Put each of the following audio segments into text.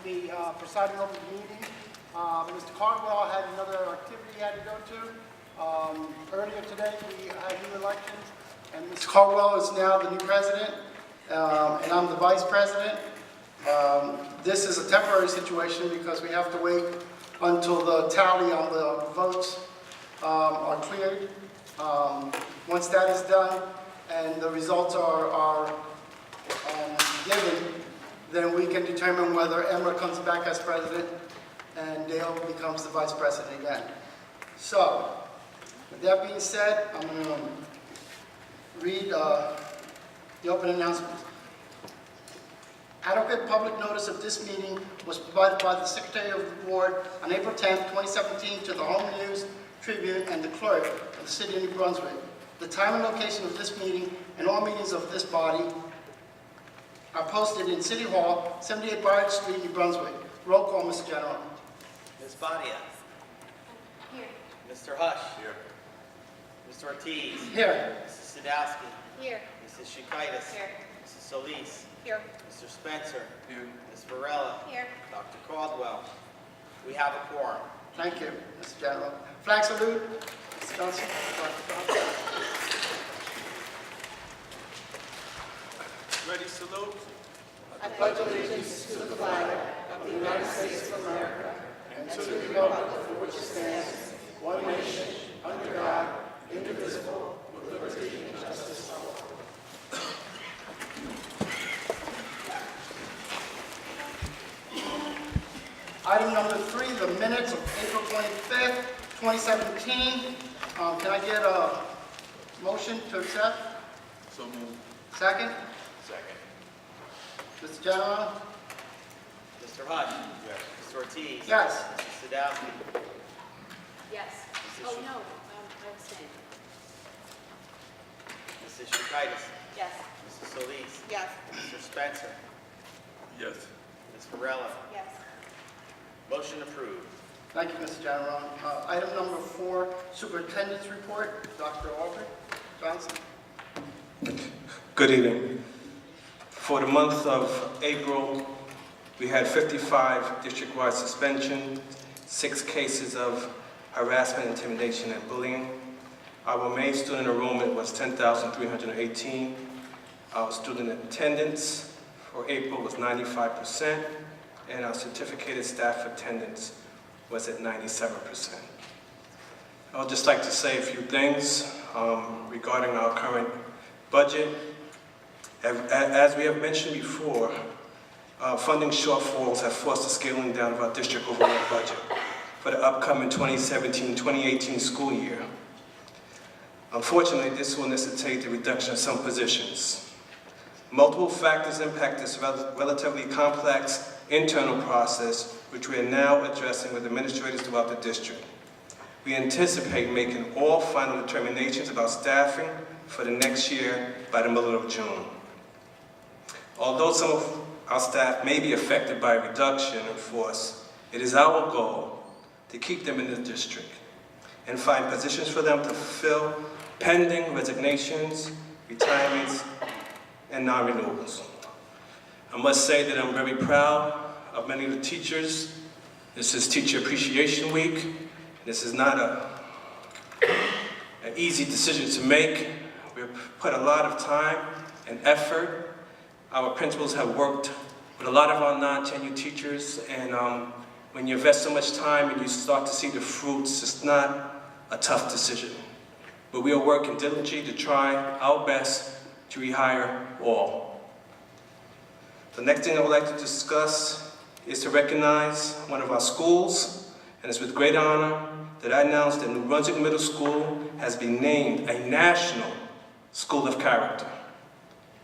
be presiding over the meeting. Mr. Cardwell had another activity he had to go to. Earlier today, we had new elections, and Mr. Cardwell is now the new president, and I'm the vice president. This is a temporary situation because we have to wait until the tally on the votes are cleared. Once that is done and the results are given, then we can determine whether Emma comes back as president and Dale becomes the vice president again. So, with that being said, I'm going to read the open announcement. Adequate public notice of this meeting was provided by the Secretary of the Board on April 10, 2017 to the Home News, Tribune, and the Clerk of the City of New Brunswick. The time and location of this meeting and all meetings of this body are posted in City Hall, 78 Byard Street, New Brunswick. Roll call, Mr. General. Ms. Badia. Here. Mr. Hush. Here. Mr. Ortiz. Here. Mrs. Sadowski. Here. Mrs. Shikaitis. Here. Mrs. Solis. Here. Mr. Spencer. Here. Ms. Varela. Here. Dr. Caldwell. We have a quorum. Thank you, Mr. General. Flag salute. Mr. Johnson. Dr. Johnson. Ready, salute. I pledge allegiance to the flag of the United States of America and to the republic for which it stands, one nation, under God, indivisible, with liberty and justice for all. Item number 3, the minutes of April 25th, 2017. Can I get a motion to accept? So moved. Second? Second. Mr. General? Mr. Hush. Yes. Mr. Ortiz. Yes. Mrs. Sadowski. Yes. Oh, no, I abstain. Mrs. Shikaitis. Yes. Mrs. Solis. Yes. Mr. Spencer. Yes. Ms. Varela. Yes. Motion approved. Thank you, Mr. General. Item number 4, Superintendent's Report. Dr. Albert Johnson. Good evening. For the month of April, we had 55 district-wide suspensions, 6 cases of harassment, intimidation, and bullying. Our May student enrollment was 10,318. Our student attendance for April was 95%, and our certificated staff attendance was at 97%. I would just like to say a few things regarding our current budget. As we have mentioned before, funding shortfalls have forced the scaling down of our district overall budget for the upcoming 2017-2018 school year. Unfortunately, this will necessitate the reduction of some positions. Multiple factors impact this relatively complex internal process, which we are now addressing with administrators throughout the district. We anticipate making all final determinations about staffing for the next year by the middle of June. Although some of our staff may be affected by a reduction in force, it is our goal to keep them in the district and find positions for them to fill pending resignations, retirements, and non-renewals. I must say that I'm very proud of many of the teachers. This is Teacher Appreciation Week. This is not an easy decision to make. We've put a lot of time and effort. Our principals have worked with a lot of our non-tenured teachers, and when you invest so much time and you start to see the fruits, it's not a tough decision. But we are working diligently to try our best to rehire all. The next thing I would like to discuss is to recognize one of our schools, and it's with great honor that I announce that New Brunswick Middle School has been named a National School of Character.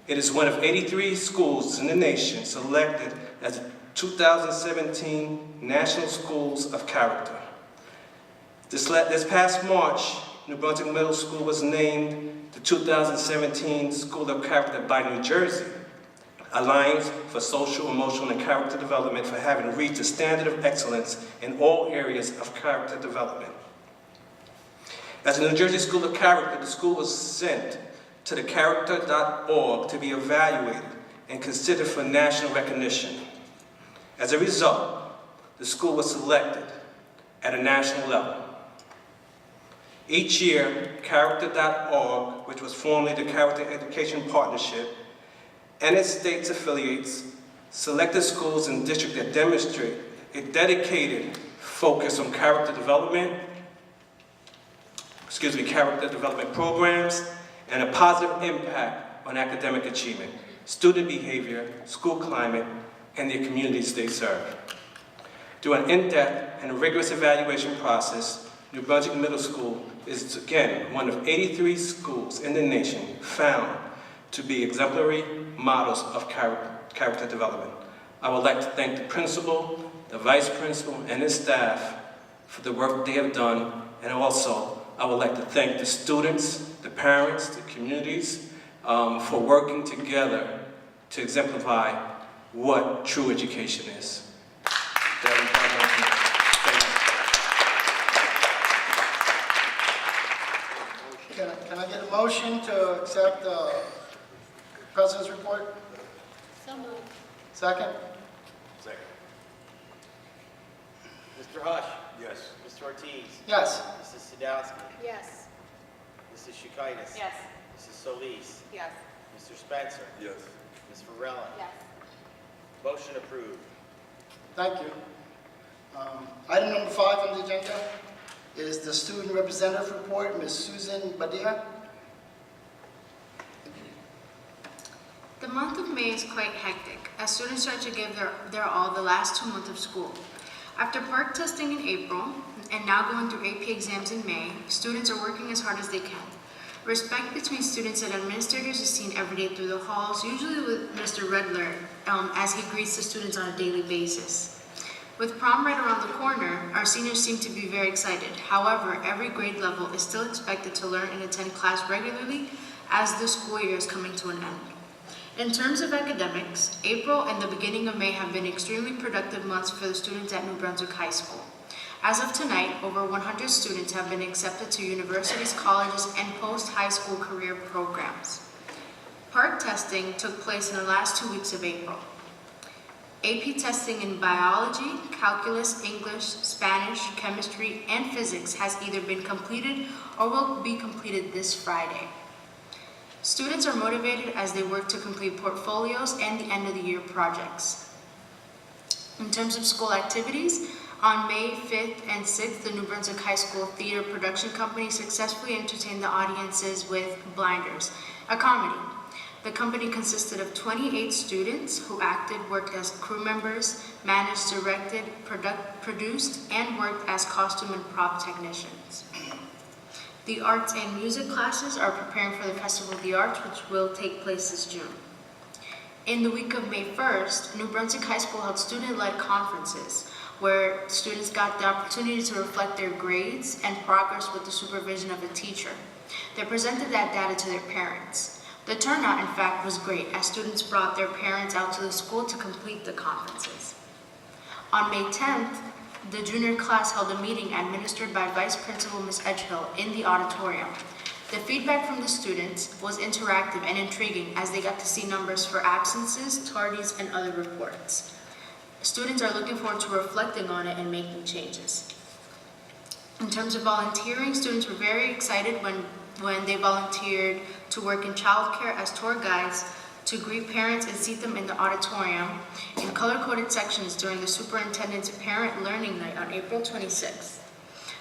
It is one of 83 schools in the nation selected as the 2017 National Schools of Character. This past March, New Brunswick Middle School was named the 2017 School of Character by New Jersey Alliance for Social, Emotional, and Character Development for having reached the standard of excellence in all areas of character development. As a New Jersey School of Character, the school was sent to the character.org to be evaluated and considered for national recognition. As a result, the school was selected at a national level. Each year, Character.org, which was formerly the Character Education Partnership, and its state's affiliates, selected schools and districts that demonstrate a dedicated focus on character development programs, and a positive impact on academic achievement, student behavior, school climate, and the communities they serve. Through an in-depth and rigorous evaluation process, New Brunswick Middle School is, again, one of 83 schools in the nation found to be exemplary models of character development. I would like to thank the principal, the vice principal, and his staff for the work they have done, and also I would like to thank the students, the parents, the communities for working together to exemplify what true education is. Thank you. Can I get a motion to accept the President's report? So moved. Second? Second. Mr. Hush. Yes. Mr. Ortiz. Yes. Mrs. Sadowski. Yes. Mrs. Shukaitis. Yes. Mrs. Solis. Yes. Mr. Spencer. Yes. Ms. Varela. Yes. Motion approved. Thank you. Item number 5 on the agenda is the student representative report. Ms. Susan Badia. The month of May is quite hectic, as students start to give their all the last 2 months of school. After PARCC testing in April, and now going through AP exams in May, students are working as hard as they can. Respect between students and administrators is seen every day through the halls, usually with Mr. Redler, as he greets the students on a daily basis. With prom right around the corner, our seniors seem to be very excited. However, every grade level is still expected to learn and attend class regularly as the school year is coming to an end. In terms of academics, April and the beginning of May have been extremely productive months for the students at New Brunswick High School. As of tonight, over 100 students have been accepted to universities, colleges, and post-high school career programs. PARCC testing took place in the last 2 weeks of April. AP testing in biology, calculus, English, Spanish, chemistry, and physics has either been completed or will be completed this Friday. Students are motivated as they work to complete portfolios and the end-of-the-year projects. In terms of school activities, on May 5th and 6th, the New Brunswick High School Theater Production Company successfully entertained the audiences with Blinders, a comedy. The company consisted of 28 students who acted, worked as crew members, managed, directed, produced, and worked as costume and prop technicians. The arts and music classes are preparing for the Festival of the Arts, which will take place this June. In the week of May 1st, New Brunswick High School held student-led conferences, where students got the opportunity to reflect their grades and progress with the supervision of a teacher. They presented that data to their parents. The turnout, in fact, was great, as students brought their parents out to the school to complete the conferences. On May 10th, the junior class held a meeting administered by Vice Principal Ms. Edgehill in the auditorium. The feedback from the students was interactive and intriguing, as they got to see numbers for absences, tardies, and other reports. Students are looking forward to reflecting on it and making changes. In terms of volunteering, students were very excited when they volunteered to work in childcare as tour guides, to greet parents and seat them in the auditorium in color-coded sections during the superintendent's parent learning night on April 26th.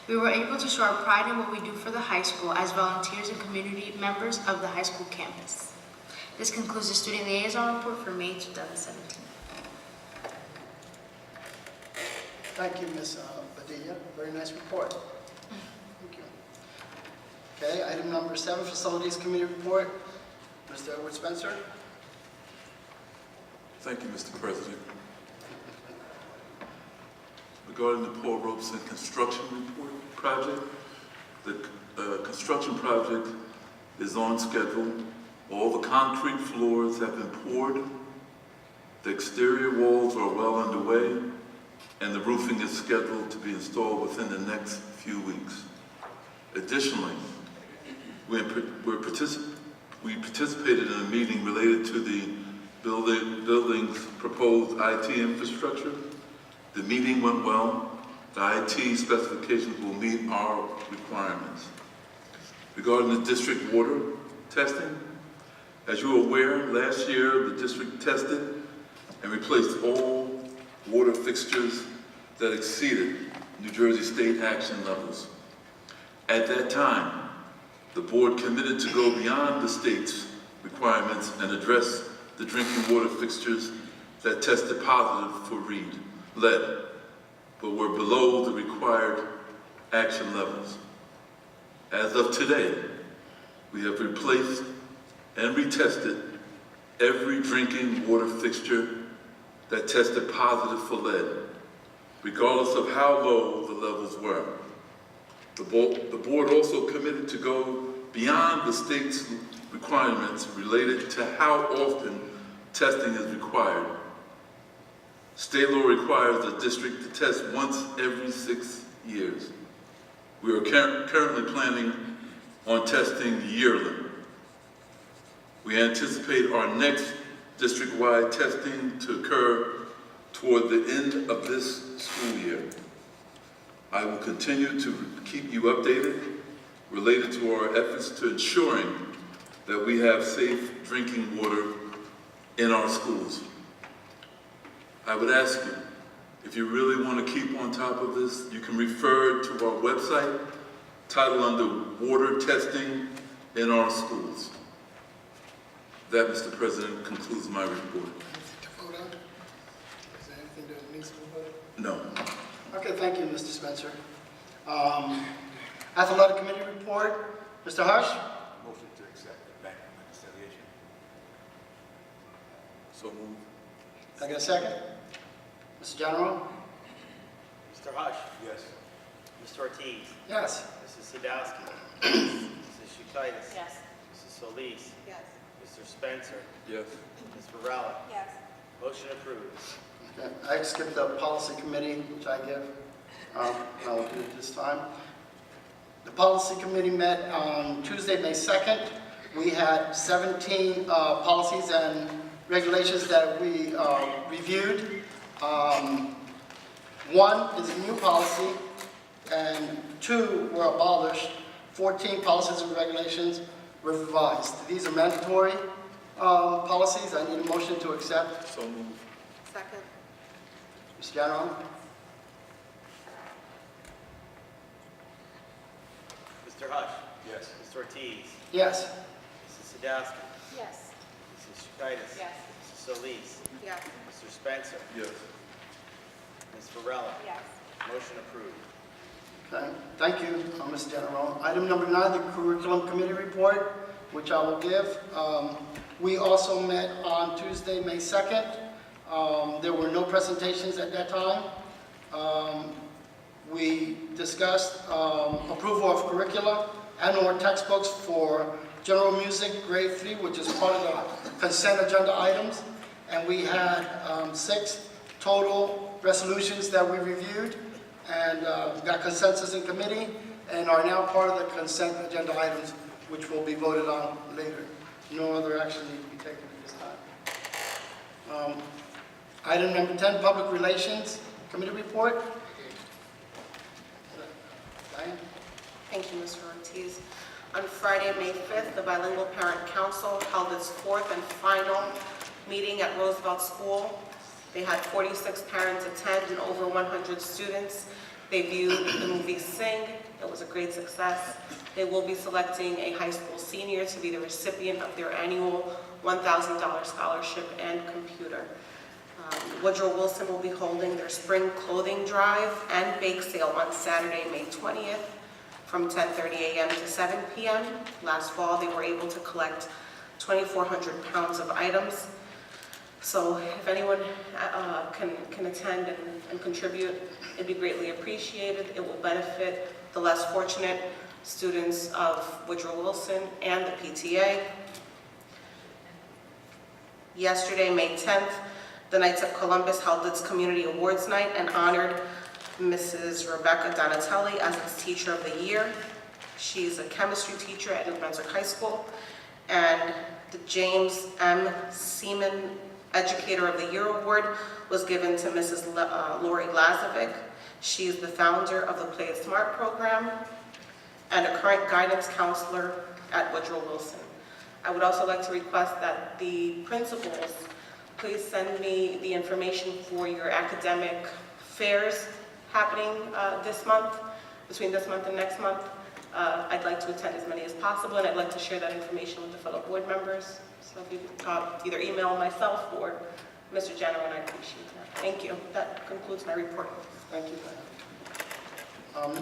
We were able to show our pride in what we do for the high school as volunteers and community members of the high school campus. This concludes the student liaison report for May 2017. Thank you, Ms. Badia. Very nice report. Thank you. Okay, item number 7, Facilities Committee report. Mr. Edward Spencer. Thank you, Mr. President. Regarding the Paul Robeson construction project, the construction project is on schedule. All the concrete floors have been poured. The exterior walls are well underway, and the roofing is scheduled to be installed within the next few weeks. Additionally, we participated in a meeting related to the building's proposed IT infrastructure. The meeting went well. The IT specifications will meet our requirements. Regarding the district water testing, as you are aware, last year the district tested and replaced all water fixtures that exceeded New Jersey state action levels. At that time, the board committed to go beyond the state's requirements and address the drinking water fixtures that tested positive for lead, but were below the required action levels. As of today, we have replaced and retested every drinking water fixture that tested positive for lead, regardless of how low the levels were. The board also committed to go beyond the state's requirements related to how often testing is required. State law requires the district to test once every 6 years. We are currently planning on testing yearly. We anticipate our next district-wide testing to occur toward the end of this school year. I will continue to keep you updated related to our efforts to ensuring that we have safe drinking water in our schools. I would ask you, if you really want to keep on top of this, you can refer to our website titled under Water Testing in Our Schools. That, Mr. President, concludes my report. To vote on? Is there anything that needs to be voted? No. Okay, thank you, Mr. Spencer. Athletic Committee report, Mr. Hush? Motion to accept the bank reconciliation. So moved. Can I get a second? Mr. General? Mr. Hush. Yes. Mr. Ortiz. Yes. Mrs. Sadowski. Mrs. Shukitis. Yes. Mrs. Solis. Yes. Mr. Spencer. Yes. Ms. Varela. Yes. Motion approved. Okay. I skipped the policy committee, which I give. I'll do it this time. The policy committee met on Tuesday, May 2nd. We had 17 policies and regulations that we reviewed. One is a new policy, and 2 were abolished. 14 policies and regulations were revised. These are mandatory policies. I need a motion to accept. So moved. Second. Mr. General? Mr. Hush. Yes. Mr. Ortiz. Yes. Mrs. Sadowski. Yes. Mrs. Shukitis. Yes. Mrs. Solis. Yes. Mr. Spencer. Yes. Ms. Varela. Yes. Motion approved. Okay, thank you, Mr. General. Item number 9, the curriculum committee report, which I will give. We also met on Tuesday, May 2nd. There were no presentations at that time. We discussed approval of curricula and/or textbooks for general music, grade 3, which is part of the consent agenda items. And we had 6 total resolutions that we reviewed and got consensus in committee and are now part of the consent agenda items, which will be voted on later. No other action needs to be taken at this time. Item number 10, public relations committee report. Diane? Thank you, Mr. Ortiz. On Friday, May 5th, the Bilingual Parent Council held its 4th and final meeting at Roosevelt School. They had 46 parents attend and over 100 students. They viewed the movie Sing. It was a great success. They will be selecting a high school senior to be the recipient of their annual $1,000 scholarship and computer. Woodrow Wilson will be holding their spring clothing drive and bake sale on Saturday, May 20th from 10:30 a.m. to 7 p.m. Last fall, they were able to collect 2,400 pounds of items. So if anyone can attend and contribute, it'd be greatly appreciated. It will benefit the less fortunate students of Woodrow Wilson and the PTA. Yesterday, May 10th, the Knights of Columbus held its Community Awards Night and honored Mrs. Rebecca Donatelli as its Teacher of the Year. She's a chemistry teacher at New Brunswick High School. And the James M. Seaman Educator of the Year Award was given to Mrs. Lori Lazovic. She is the founder of the Play It Smart program and a current guidance counselor at Woodrow Wilson. I would also like to request that the principals please send me the information for your academic fairs happening this month, between this month and next month. I'd like to attend as many as possible, and I'd like to share that information with the fellow board members. So if you could either email myself or Mr. General, and I appreciate that. Thank you. That concludes my report. Thank you.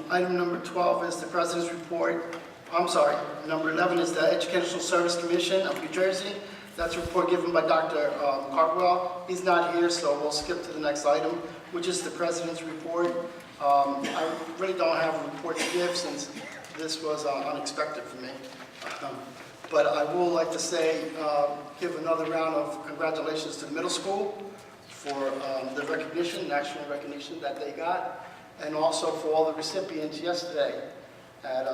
Item number 12 is the President's report. I'm sorry, number 11 is the Educational Service Commission of New Jersey. That's a report given by Dr. Cardwell. He's not here, so we'll skip to the next item, which is the President's report. I really don't have a report to give since this was unexpected for me. But I will like to say, give another round of congratulations to the middle school for the recognition, national recognition that they got, and also for all the recipients yesterday at,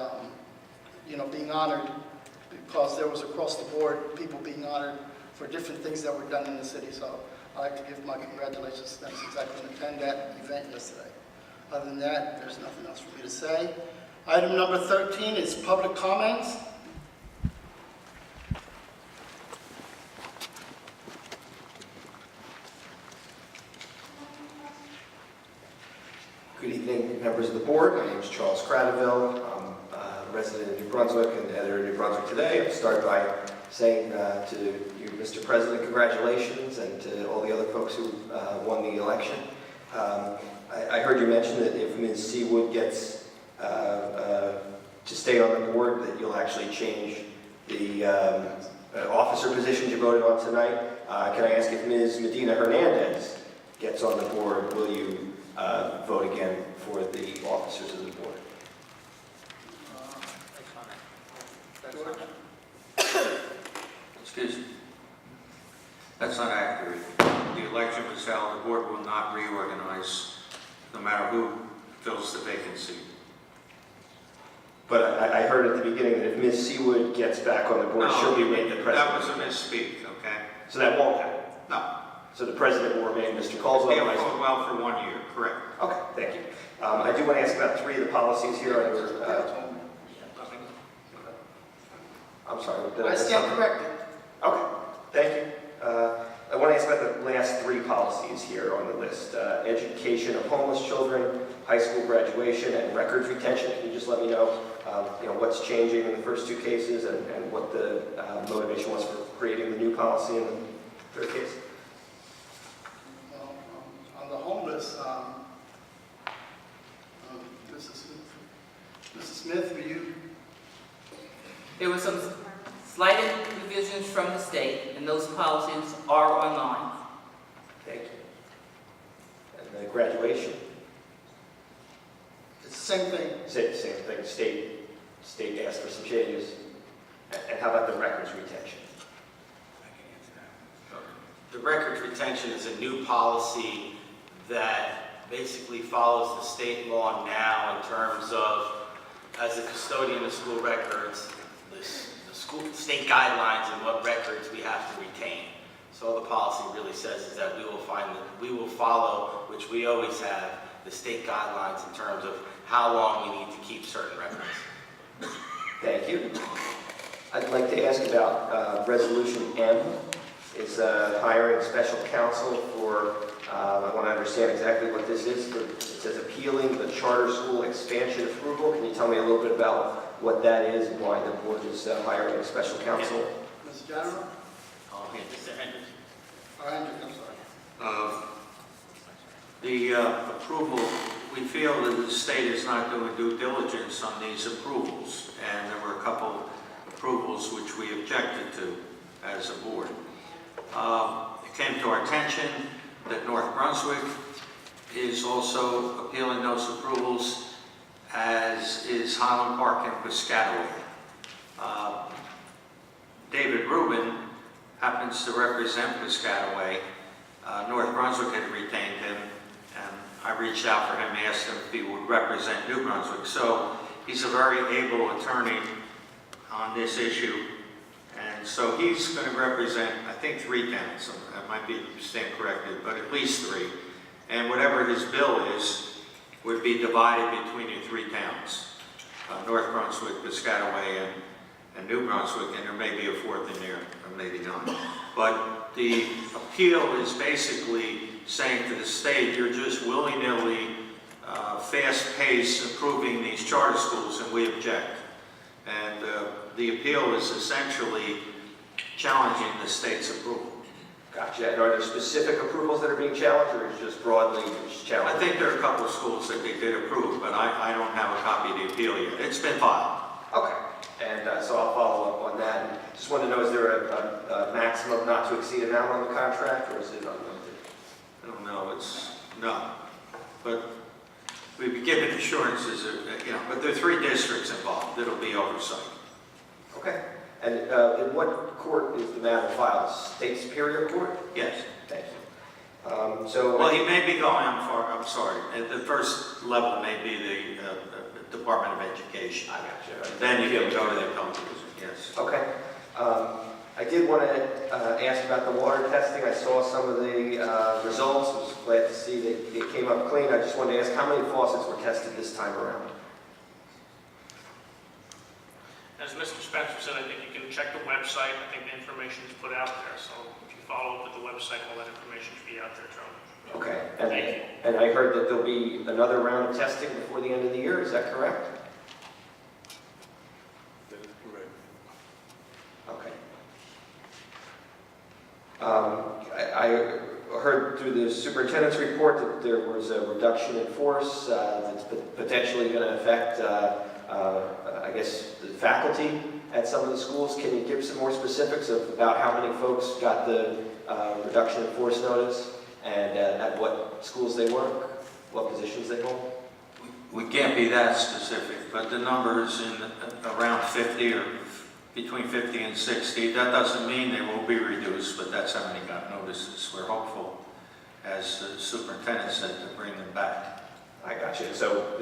being honored, because there was across the board people being honored for different things that were done in the city. So I'd like to give my congratulations to them since I couldn't attend that event yesterday. Other than that, there's nothing else for me to say. Item number 13 is public comments. Good evening, members of the board. My name is Charles Cradaville. I'm a resident of New Brunswick and editor of New Brunswick Today. I'll start by saying to you, Mr. President, congratulations, and to all the other folks who won the election. I heard you mention that if Ms. Seawood gets to stay on the board, that you'll actually change the officer positions you voted on tonight. Can I ask if Ms. Medina Hernandez gets on the board, will you vote again for the officers of the board? Excuse me. That's not accurate. The election was held, the board will not reorganize, no matter who fills the vacancy. But I heard at the beginning that if Ms. Seawood gets back on the board, she'll be made the president. That was a misspeak, okay? So that won't happen? No. So the president will remain Mr. Caldwell? He'll vote well for 1 year, correct. Okay, thank you. I do want to ask about 3 of the policies here under... I'm sorry. Did I stand corrected. Okay, thank you. I want to ask about the last 3 policies here on the list. Education of homeless children, high school graduation, and records retention. Can you just let me know, what's changing in the first 2 cases and what the motivation was for creating the new policy in the 3rd case? Well, on the homeless, Mrs. Smith, were you? There were some slight revisions from the state, and those policies are online. Thank you. And the graduation? It's the same thing. Same thing. State asked for some changes. And how about the records retention? The records retention is a new policy that basically follows the state law now in terms of, as a custodian of school records, the state guidelines and what records we have to retain. So all the policy really says is that we will follow, which we always have, the state guidelines in terms of how long we need to keep certain records. Thank you. I'd like to ask about Resolution M. It's hiring special counsel for, I want to understand exactly what this is. It says appealing the charter school expansion approval. Can you tell me a little bit about what that is and why the board is hiring a special counsel? Mr. General? I'll hand this to Henry. Andrew, I'm sorry. The approval, we feel that the state is not doing due diligence on these approvals, and there were a couple approvals which we objected to as a board. It came to our attention that North Brunswick is also appealing those approvals, as is Highland Park and Piscataway. David Rubin happens to represent Piscataway. North Brunswick had retained him, and I reached out for him, asked him if he would represent New Brunswick. So he's a very able attorney on this issue, And so he's going to represent, I think, 3 towns. I might be stand corrected, but at least 3. And whatever his bill is would be divided between the 3 towns, North Brunswick, Piscataway, and New Brunswick, and there may be a 4th in there, or maybe not. But the appeal is basically saying to the state, you're just willy-nilly, fast-paced approving these charter schools, and we object. And the appeal is essentially challenging the state's approval. Gotcha. And are there specific approvals that are being challenged, or is it just broadly challenged? I think there are a couple of schools that they did approve, but I don't have a copy of the appeal yet. It's been filed. Okay. And so I'll follow up on that. And just want to know, is there a maximum not to exceed amount on the contract, or is it unlimited? I don't know, no. But we've been given assurances, but there are 3 districts involved. It'll be oversight. Okay. And in what court is the matter filed? State Superior Court? Yes. Thank you. Well, he may be going, I'm sorry, at the first level may be the Department of Education. I got you. Then you can go to the appellate division, yes. Okay. I did want to ask about the water testing. I saw some of the results. I was glad to see that it came up clean. I just wanted to ask how many faucets were tested this time around? As Mr. Spencer said, I think you can check the website. I think the information is put out there. So if you follow up with the website, all that information should be out there, Charlie. Okay. Thank you. And I heard that there'll be another round of testing before the end of the year. Is that correct? That is correct. Okay. I heard through the superintendent's report that there was a reduction in force that's potentially going to affect, I guess, the faculty at some of the schools. Can you give some more specifics about how many folks got the reduction in force notice and at what schools they work, what positions they hold? We can't be that specific, but the number is in around 50 or between 50 and 60. That doesn't mean they will be reduced, but that's how many got notices. We're hopeful, as the superintendent said, to bring them back. I got you. So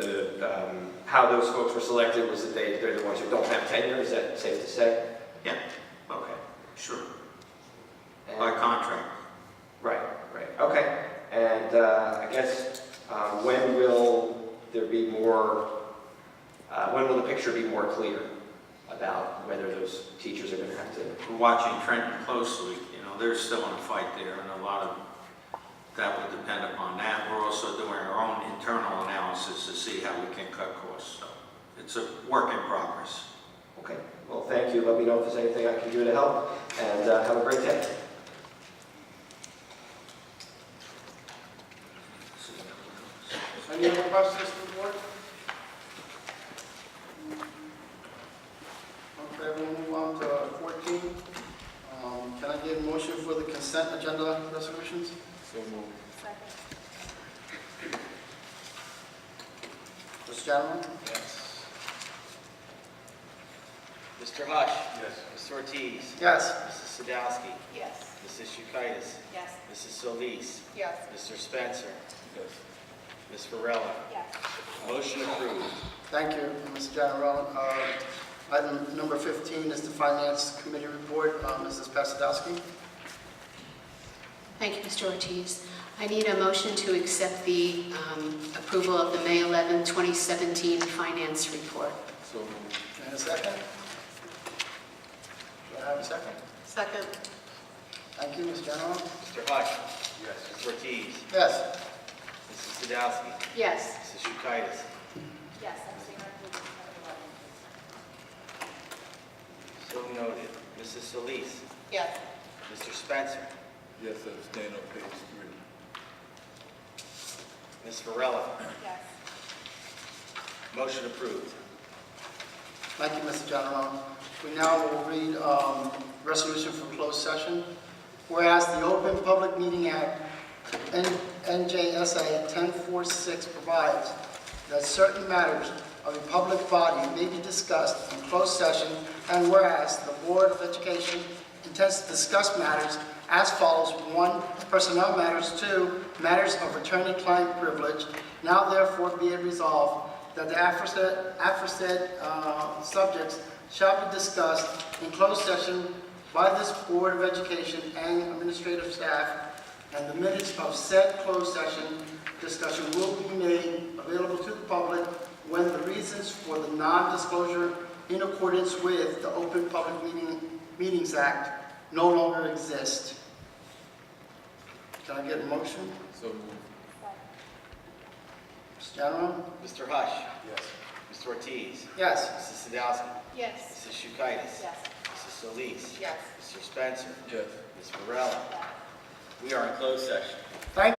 how those folks were selected was that they're the ones who don't have tenure. Is that safe to say? Yeah, Okay. sure, And- by contract. Right. Okay. And I guess when will there be more, when will the picture be more clear about whether those teachers are going to have to? We're watching Trenton closely. They're still in a fight there, and a lot of that would depend upon that. We're also doing our own internal analysis to see how we can cut costs. So it's a work in progress. Okay. Well, thank you. Let me know if there's anything I can do to help, and have a great day. Any other questions from the board? Okay, we'll move on to 14. Can I get a motion for the consent agenda resolutions? So moved. Mr. Gentleman? Yes. Mr. Hush? Yes. Mr. Ortiz? Yes. Mrs. Sadowski? Yes. Mrs. Shukaitis? Yes. Mrs. Solis? Yes. Mr. Spencer? Yes. Ms. Varela? Yes. Motion approved. Thank you, Mr. General. Item number 15 is the Finance Committee report. Mrs. Pasadowski. Thank you, Mr. Ortiz. I need a motion to accept the approval of the May 11, 2017 Finance Report. So moved. And a second? Do I have a second? Second. Thank you, Ms. General. Mr. Hush? Yes. Mr. Ortiz? Yes. Mrs. Sadowski? Yes. Mrs. Shukaitis? Yes. So noted. Mrs. Solis? Yes. Mr. Spencer? Yes, abstain on page 3. Ms. Varela? Yes. Motion approved. Thank you, Mr. General. We now will read resolution for closed session. Whereas the Open Public Meeting Act, NJSA 1046 provides that certain matters of a public body may be discussed in closed session, and whereas the Board of Education intends to discuss matters as follows: 1, personnel matters; 2, matters of attorney-client privilege. Now therefore be it resolved that the aforesaid subjects shall be discussed in closed session by this Board of Education and administrative staff, and the minutes of said closed session discussion will be made available to the public when the reasons for the non-disclosure in accordance with the Open Public Meetings Act no longer exist. Can I get a motion? So moved. Mr. General? Mr. Hush. Yes. Mr. Ortiz. Yes. Mrs. Sadowski. Yes. Mrs. Shukaitis. Yes. Mrs. Solis. Yes. Mr. Spencer. Yes. Ms. Varela. We are in closed session.